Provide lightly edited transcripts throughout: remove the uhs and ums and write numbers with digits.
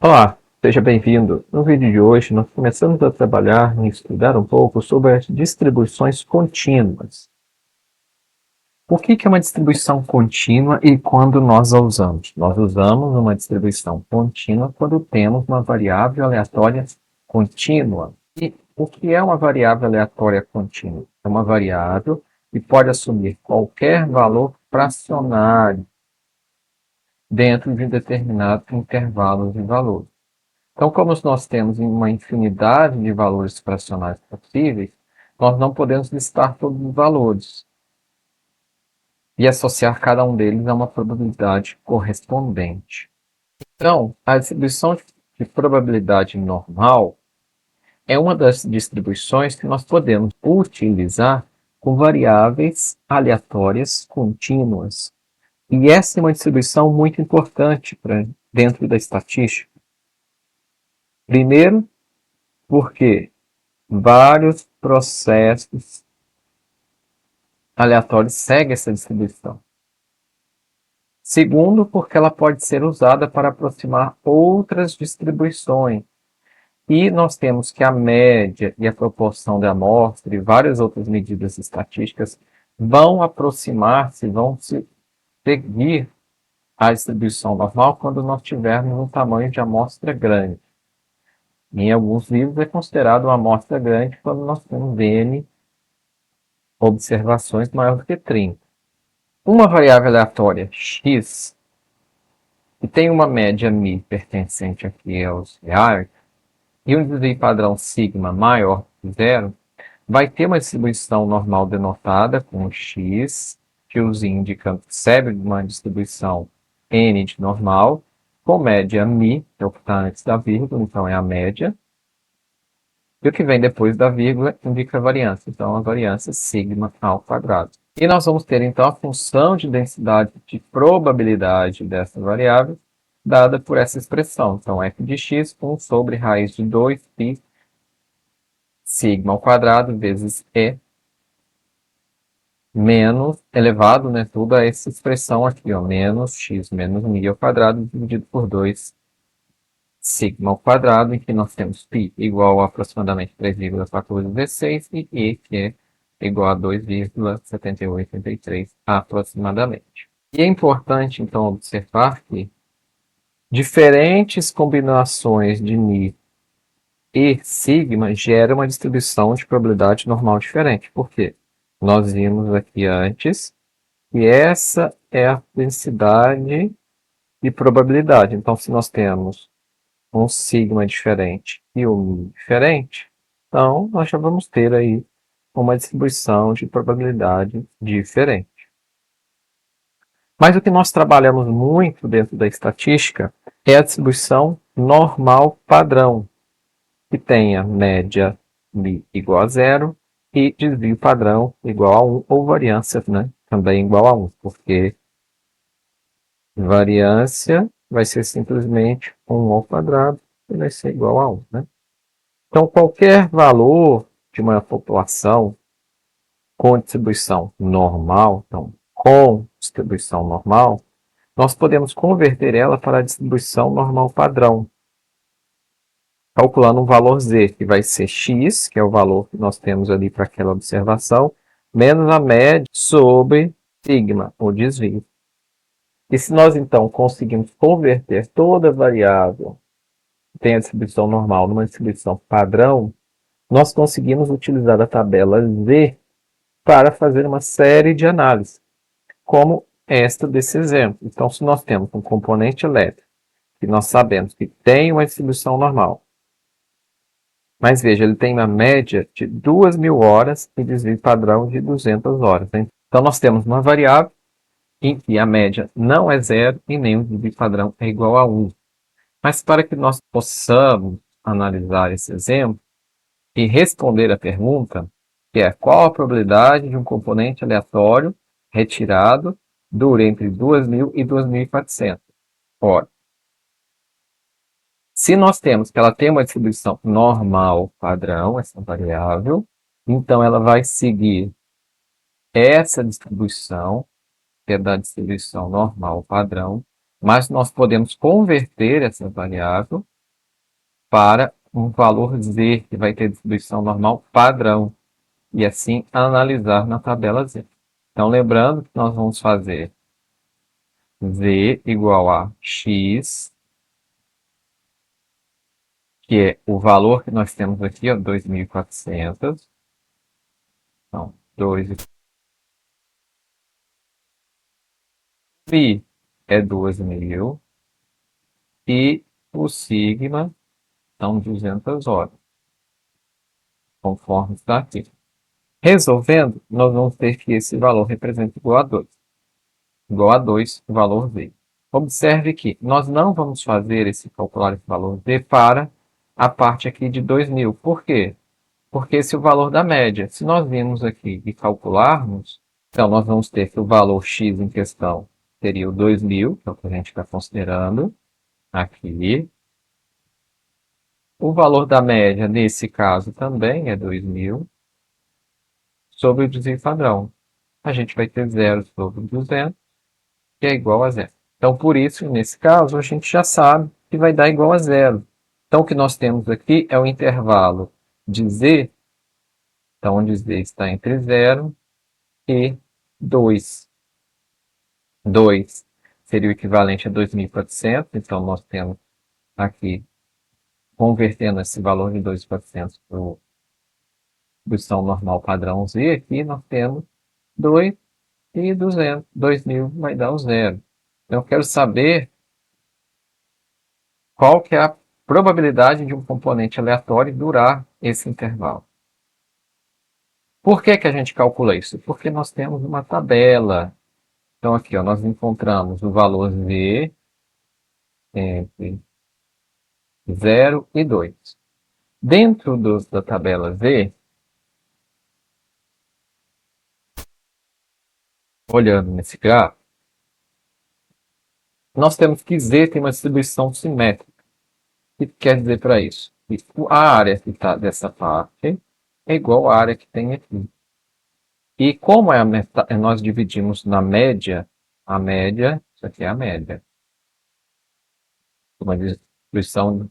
Olá, seja bem-vindo. No vídeo de hoje, nós começamos a trabalhar e estudar um pouco sobre as distribuições contínuas. O que é uma distribuição contínua e quando nós a usamos? Nós usamos uma distribuição contínua quando temos uma variável aleatória contínua. E o que é uma variável aleatória contínua? É uma variável que pode assumir qualquer valor fracionário dentro de um determinado intervalo de valores. Então, como nós temos uma infinidade de valores fracionários possíveis, nós não podemos listar todos os valores e associar cada um deles a uma probabilidade correspondente. Então, a distribuição de probabilidade normal é uma das distribuições que nós podemos utilizar com variáveis aleatórias contínuas. E essa é uma distribuição muito importante dentro da estatística. Primeiro, porque vários processos aleatórios seguem essa distribuição. Segundo, porque ela pode ser usada para aproximar outras distribuições. E nós temos que a média e a proporção da amostra e várias outras medidas estatísticas vão aproximar-se, vão se seguir à distribuição normal quando nós tivermos um tamanho de amostra grande. Em alguns livros é considerado uma amostra grande quando nós temos N observações maior do que 30. Uma variável aleatória x, que tem uma média μ pertencente aqui aos reais, e um desvio padrão sigma maior que zero, vai ter uma distribuição normal denotada com x, fiozinho indicando que serve de uma distribuição n de normal, com média μ, que é o que está antes da vírgula, então é a média, e o que vem depois da vírgula indica a variância, então a variância sigma ao quadrado. E nós vamos ter, então, a função de densidade de probabilidade dessa variável dada por essa expressão. Então, f de x, 1 sobre raiz de 2π sigma ao quadrado vezes e menos, elevado, né, tudo a essa expressão aqui, ó, menos x menos μ ao quadrado dividido por 2 sigma ao quadrado, em que nós temos π igual a aproximadamente 3,1416 e e, que é igual a 2,7883 aproximadamente. E é importante, então, observar que diferentes combinações de μ e sigma geram uma distribuição de probabilidade normal diferente. Por quê? Nós vimos aqui antes que essa é a densidade de probabilidade. Então, se nós temos um sigma diferente e um diferente, então nós já vamos ter aí uma distribuição de probabilidade diferente. Mas o que nós trabalhamos muito dentro da estatística é a distribuição normal padrão, que tenha média μ igual a zero e desvio padrão igual a 1, ou variância, né, também igual a 1, porque variância vai ser simplesmente 1 ao quadrado e vai ser igual a 1. Né? Então, qualquer valor de uma população com distribuição normal, então, com distribuição normal, nós podemos converter ela para a distribuição normal padrão, calculando um valor z, que vai ser x, que é o valor que nós temos ali para aquela observação, menos a média sobre sigma, o desvio. E se nós, então, conseguimos converter toda variável que tem a distribuição normal numa distribuição padrão, nós conseguimos utilizar a tabela Z para fazer uma série de análises, como esta desse exemplo. Então, se nós temos um componente elétrico, que nós sabemos que tem uma distribuição normal, mas veja, ele tem uma média de 2.000 horas e desvio padrão de 200 horas. Né? Então, nós temos uma variável em que a média não é zero e nem o desvio padrão é igual a 1. Mas para que nós possamos analisar esse exemplo e responder a pergunta, que é qual a probabilidade de um componente aleatório retirado dure entre 2.000 e 2.400 horas. Se nós temos que ela tem uma distribuição normal padrão, essa variável, então ela vai seguir essa distribuição, que é da distribuição normal padrão, mas nós podemos converter essa variável para um valor Z, que vai ter distribuição normal padrão, e assim analisar na tabela Z. Então, lembrando que nós vamos fazer Z igual a X, que é o valor que nós temos aqui, 2.400. Então, 2 π é 2.000 e o sigma são 200 horas, conforme está aqui. Resolvendo, nós vamos ter que esse valor representa igual a 2. Igual a 2, o valor Z. Observe que nós não vamos fazer calcular esse valor Z para a parte aqui de 2.000. Por quê? Porque esse é o valor da média. Se nós virmos aqui e calcularmos, então nós vamos ter que o valor X em questão seria o 2.000, que é o que a gente está considerando aqui. O valor da média, nesse caso, também é 2.000, sobre o desvio padrão. A gente vai ter 0 sobre 200, que é igual a 0. Então, por isso, nesse caso, a gente já sabe que vai dar igual a 0. Então, o que nós temos aqui é o intervalo de Z, então, onde Z está entre 0 e 2. 2 seria o equivalente a 2.400, então nós temos aqui, convertendo esse valor de 2.400 para a distribuição normal padrão Z, aqui nós temos 2 e 200. 2.000 vai dar o 0. Então, eu quero saber qual que é a probabilidade de um componente aleatório durar esse intervalo. Por que que a gente calcula isso? Porque nós temos uma tabela. Então, aqui, nós encontramos o valor Z entre 0 e 2. Dentro da tabela Z, olhando nesse gráfico, nós temos que Z tem uma distribuição simétrica. O que quer dizer para isso? Que a área que está dessa parte é igual à área que tem aqui. E como nós dividimos na média, a média, isso aqui é a média. Uma distribuição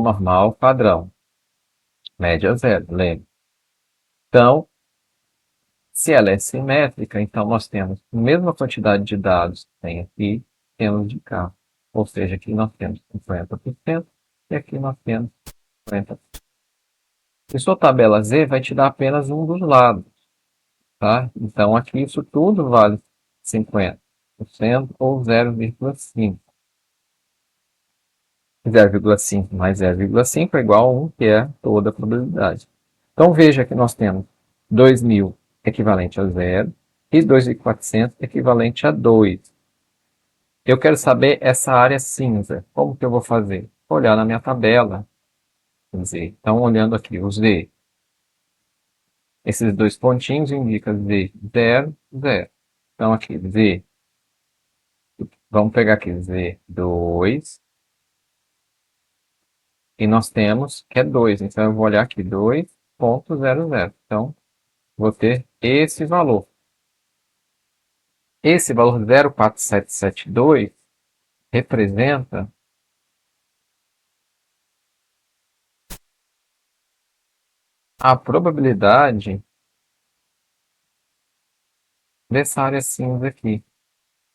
normal padrão. Média zero, lembra? Então, se ela é simétrica, então nós temos a mesma quantidade de dados que tem aqui, temos de cá. Ou seja, aqui nós temos 50% e aqui nós temos 50%. E sua tabela Z vai te dar apenas um dos lados. Tá? Então, aqui isso tudo vale 50% ou 0,5. 0,5 mais 0,5 é igual a 1, que é toda a probabilidade. Então, veja que nós temos 2.000 equivalente a 0 e 2.400 equivalente a 2. Eu quero saber essa área cinza. Como que eu vou fazer? Olhar na minha tabela. Então, olhando aqui o Z. Esses dois pontinhos indicam Z 0, 0. Então, aqui Z. Vamos pegar aqui Z 2. E nós temos que é 2. Então, eu vou olhar aqui 2,00. Então, vou ter esse valor. Esse valor 0,4772 representa a probabilidade dessa área cinza aqui.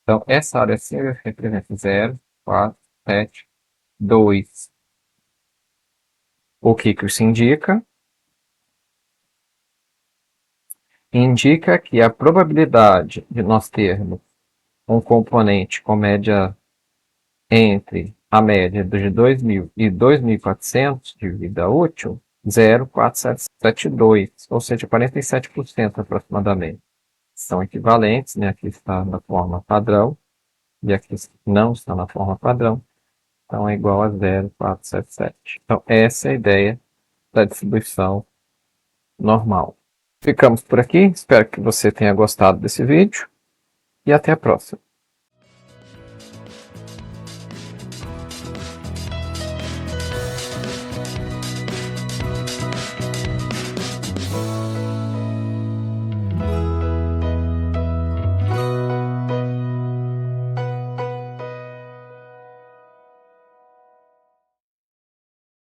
Então, essa área cinza representa 0,472. O que que isso indica? Indica que a probabilidade de nós termos um componente com média entre a média de 2.000 e 2.400 de vida útil, 0,472, ou seja, 47% aproximadamente. São equivalentes, né? Aqui está na forma padrão, e aqui não está na forma padrão, então é igual a 0,477. Então, essa é a ideia da distribuição normal. Ficamos por aqui, espero que você tenha gostado desse vídeo, e até a próxima.